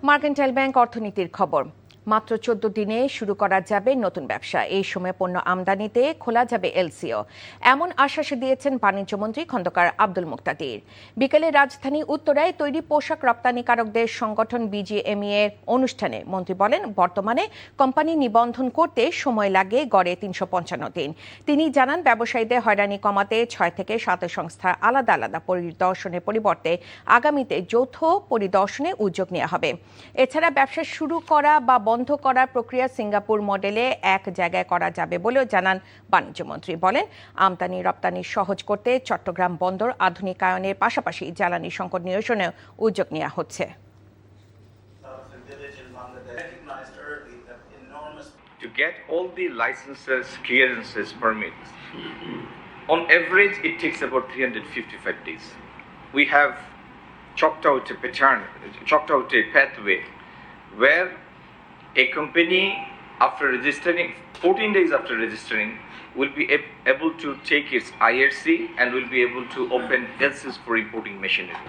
Mercantile bank অর্থনীতির খবর। মাত্র 14 দিনে শুরু করা যাবে নতুন ব্যবসা। এই সময় পণ্য আমদানিতে খোলা যাবে এলসিও, এমন আশ্বাস দিয়েছেন বাণিজ্যমন্ত্রী খন্দকার আব্দুল মুক্তাদির। বিকেলে রাজধানী উত্তরায় তৈরি পোশাক রপ্তানিকারকদের সংগঠন বিজিএমইএ অনুষ্ঠানে মন্ত্রী বলেন, বর্তমানে কোম্পানি নিবন্ধন করতে সময় লাগে গড়ে 355 দিন। তিনি জানান, ব্যবসায়ীদের হয়রানি কমাতে 6 থেকে 7 সংস্থার আলাদা আলাদা পরিদর্শনের পরিবর্তে আগামীতে যৌথ পরিদর্শনে উদ্যোগ নেওয়া হবে। এছাড়া ব্যবসা শুরু করা বা বন্ধ করার প্রক্রিয়া সিঙ্গাপুর মডেলে এক জায়গায় করা যাবে বলেও জানান বাণিজ্যমন্ত্রী। বলেন, আমদানি রপ্তানি সহজ করতে চট্টগ্রাম বন্দর আধুনিকায়নের পাশাপাশি জ্বালানি সংকট নিরসনেও উদ্যোগ নেওয়া হচ্ছে। To get all the licenses, clearances, permits, on average it takes about 355 days. We have chalked out a pattern, chalked out a pathway where a company, after registering, 14 days after registering, will be able to take its IRC and will be able to open LCs for importing machinery.